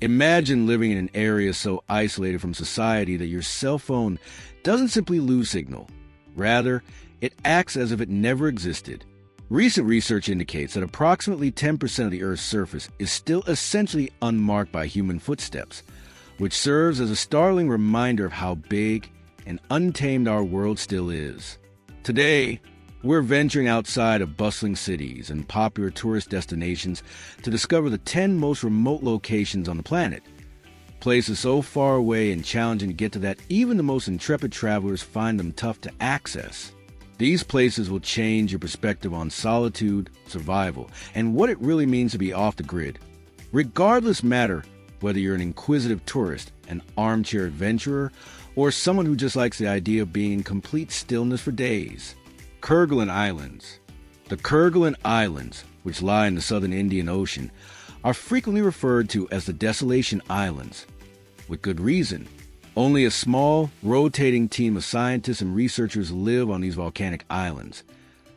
Imagine living in an area so isolated from society that your cell phone doesn't simply lose signal. Rather, it acts as if it never existed. Recent research indicates that approximately 10% of the Earth's surface is still essentially unmarked by human footsteps, which serves as a startling reminder of how big and untamed our world still is. Today, we're venturing outside of bustling cities and popular tourist destinations to discover the 10 most remote locations on the planet. Places so far away and challenging to get to that even the most intrepid travelers find them tough to access. These places will change your perspective on solitude, survival, and what it really means to be off the grid. Regardless matter whether you're an inquisitive tourist, an armchair adventurer, or someone who just likes the idea of being in complete stillness for days. Kerguelen Islands. The Kerguelen Islands, which lie in the southern Indian Ocean, are frequently referred to as the Desolation Islands. With good reason. Only a small, rotating team of scientists and researchers live on these volcanic islands,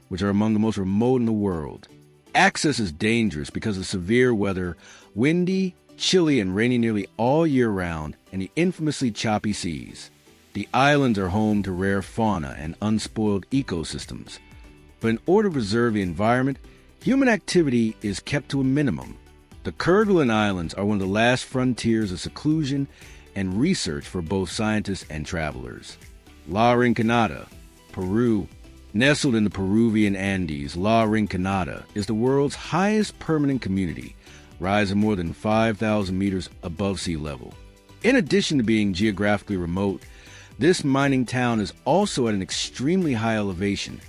which are among the most remote in the world. Access is dangerous because of severe weather, windy, chilly, and rainy nearly all year round, and the infamously choppy seas. The islands are home to rare fauna and unspoiled ecosystems. But in order to preserve the environment, human activity is kept to a minimum. The Kerguelen Islands are one of the last frontiers of seclusion and research for both scientists and travelers. La Rinconada, Peru. Nestled in the Peruvian Andes, La Rinconada is the world's highest permanent community, rising more than 5,000 meters above sea level. In addition to being geographically remote, this mining town is also at an extremely high elevation,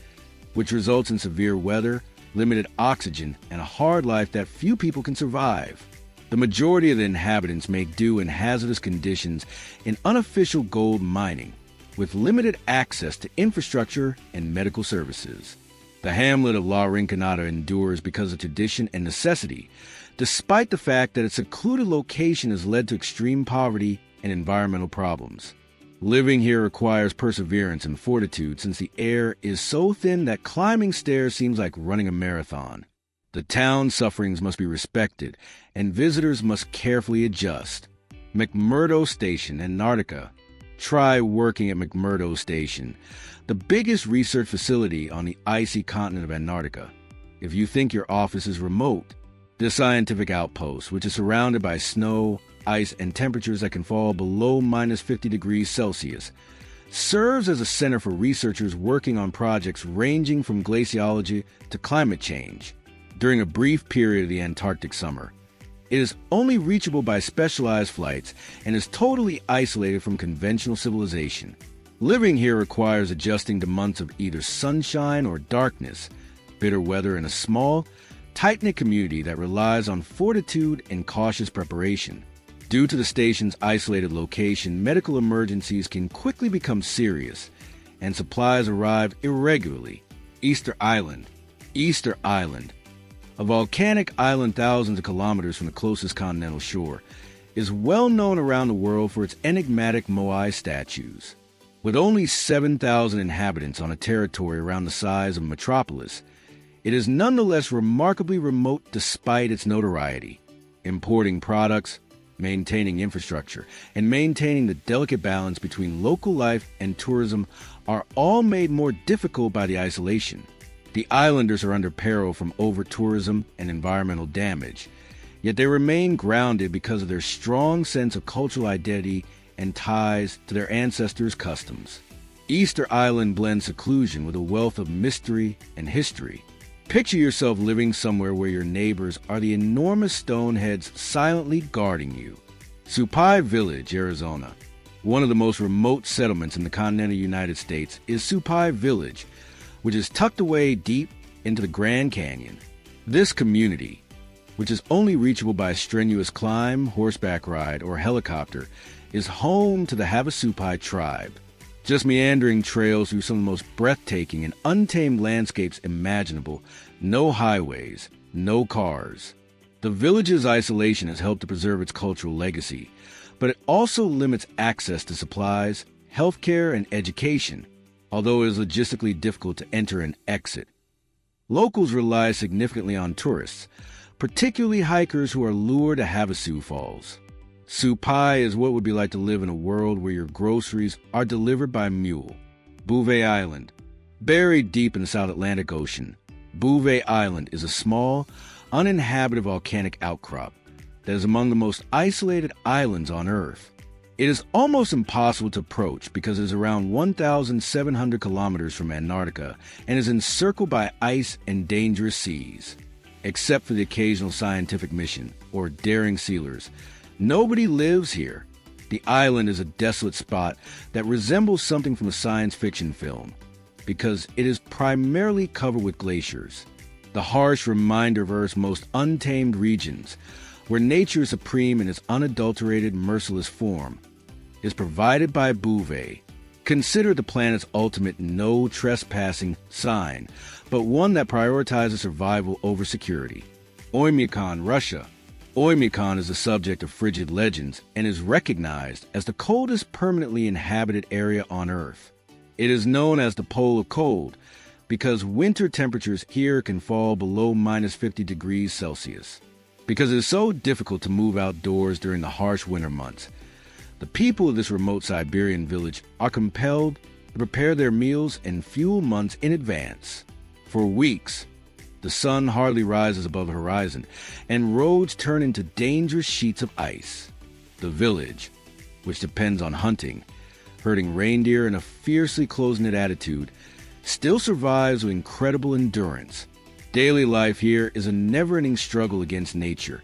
which results in severe weather, limited oxygen, and a hard life that few people can survive. The majority of the inhabitants make do in hazardous conditions in unofficial gold mining, with limited access to infrastructure and medical services. The hamlet of La Rinconada endures because of tradition and necessity, despite the fact that its secluded location has led to extreme poverty and environmental problems. Living here requires perseverance and fortitude since the air is so thin that climbing stairs seems like running a marathon. The town's sufferings must be respected, and visitors must carefully adjust. McMurdo Station, Antarctica. Try working at McMurdo Station, the biggest research facility on the icy continent of Antarctica. If you think your office is remote, this scientific outpost, which is surrounded by snow, ice, and temperatures that can fall below minus 50 degrees Celsius, serves as a center for researchers working on projects ranging from glaciology to climate change. During a brief period of the Antarctic summer, it is only reachable by specialized flights and is totally isolated from conventional civilization. Living here requires adjusting to months of either sunshine or darkness, bitter weather, and a small, tight-knit community that relies on fortitude and cautious preparation. Due to the station's isolated location, medical emergencies can quickly become serious, and supplies arrive irregularly. Easter Island. Easter Island, a volcanic island thousands of kilometers from the closest continental shore, is well known around the world for its enigmatic Moai statues. With only 7,000 inhabitants on a territory around the size of a metropolis, it is nonetheless remarkably remote despite its notoriety. Importing products, maintaining infrastructure, and maintaining the delicate balance between local life and tourism are all made more difficult by the isolation. The islanders are under peril from over-tourism and environmental damage, yet they remain grounded because of their strong sense of cultural identity and ties to their ancestors' customs. Easter Island blends seclusion with a wealth of mystery and history. Picture yourself living somewhere where your neighbors are the enormous stone heads silently guarding you. Supai Village, Arizona. One of the most remote settlements in the continental United States is Supai Village, which is tucked away deep into the Grand Canyon. This community, which is only reachable by a strenuous climb, horseback ride, or helicopter, is home to the Havasupai tribe. Just meandering trails through some of the most breathtaking and untamed landscapes imaginable, no highways, no cars. The village's isolation has helped to preserve its cultural legacy, but it also limits access to supplies, healthcare, and education, although it is logistically difficult to enter and exit. Locals rely significantly on tourists, particularly hikers who are lured to Havasu Falls. Supai is what it would be like to live in a world where your groceries are delivered by mule. Bouvet Island. Buried deep in the South Atlantic Ocean, Bouvet Island is a small, uninhabited volcanic outcrop that is among the most isolated islands on Earth. It is almost impossible to approach because it is around 1,700 kilometers from Antarctica and is encircled by ice and dangerous seas. Except for the occasional scientific mission or daring sealers, nobody lives here. The island is a desolate spot that resembles something from a science fiction film because it is primarily covered with glaciers, the harsh reminder of Earth's most untamed regions, where nature is supreme in its unadulterated, merciless form, is provided by Bouvet, considered the planet's ultimate no trespassing sign, but one that prioritizes survival over security. Oymyakon, Russia. Oymyakon is the subject of frigid legends and is recognized as the coldest permanently inhabited area on Earth. It is known as the Pole of Cold because winter temperatures here can fall below minus 50 degrees Celsius. Because it is so difficult to move outdoors during the harsh winter months, the people of this remote Siberian village are compelled to prepare their meals and fuel months in advance. For weeks, the sun hardly rises above the horizon, and roads turn into dangerous sheets of ice. The village, which depends on hunting, herding reindeer, and a fiercely close-knit attitude, still survives with incredible endurance. Daily life here is a never-ending struggle against nature.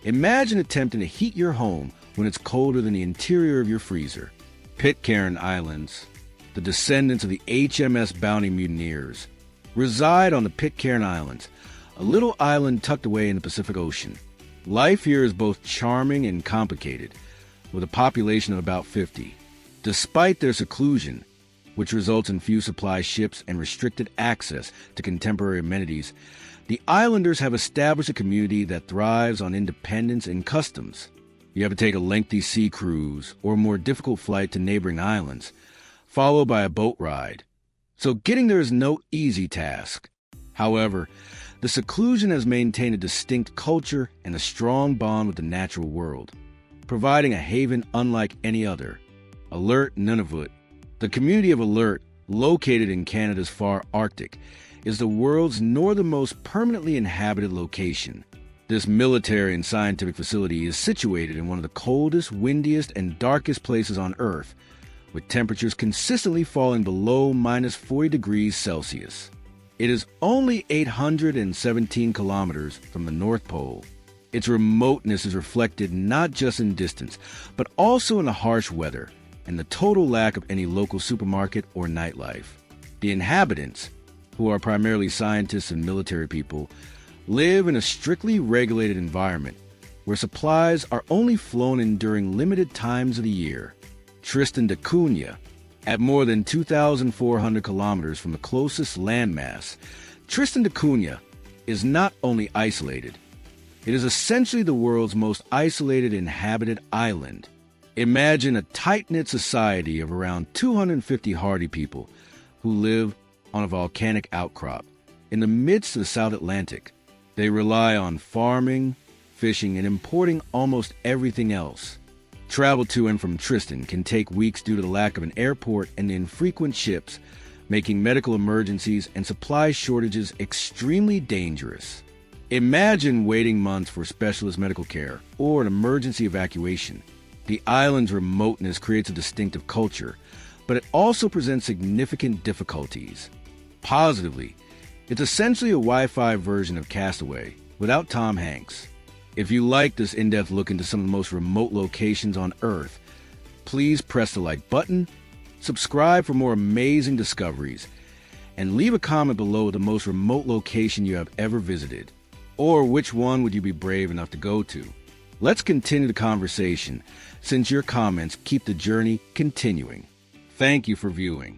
Imagine attempting to heat your home when it's colder than the interior of your freezer. Pitcairn Islands, the descendants of the HMS Bounty mutineers, reside on the Pitcairn Islands, a little island tucked away in the Pacific Ocean. Life here is both charming and complicated, with a population of about 50. Despite their seclusion, which results in few supply ships and restricted access to contemporary amenities, the islanders have established a community that thrives on independence and customs. You have to take a lengthy sea cruise or a more difficult flight to neighboring islands, followed by a boat ride. So getting there is no easy task. However, the seclusion has maintained a distinct culture and a strong bond with the natural world, providing a haven unlike any other. Alert, Nunavut. The community of Alert, located in Canada's far Arctic, is the world's northernmost permanently inhabited location. This military and scientific facility is situated in one of the coldest, windiest, and darkest places on Earth, with temperatures consistently falling below minus 40 degrees Celsius. It is only 817 kilometers from the North Pole. Its remoteness is reflected not just in distance, but also in the harsh weather and the total lack of any local supermarket or nightlife. The inhabitants, who are primarily scientists and military people, live in a strictly regulated environment where supplies are only flown in during limited times of the year. Tristan de Cunha, at more than 2,400 kilometers from the closest landmass, Tristan de Cunha is not only isolated, it is essentially the world's most isolated inhabited island. Imagine a tight-knit society of around 250 hardy people who live on a volcanic outcrop in the midst of the South Atlantic. They rely on farming, fishing, and importing almost everything else. Travel to and from Tristan can take weeks due to the lack of an airport and the infrequent ships, making medical emergencies and supply shortages extremely dangerous. Imagine waiting months for specialist medical care or an emergency evacuation. The island's remoteness creates a distinctive culture, but it also presents significant difficulties. Positively, it's essentially a Wi-Fi version of Castaway, without Tom Hanks. If you like this in-depth look into some of the most remote locations on Earth, please press the like button, subscribe for more amazing discoveries, and leave a comment below with the most remote location you have ever visited, or which one would you be brave enough to go to. Let's continue the conversation, since your comments keep the journey continuing. Thank you for viewing.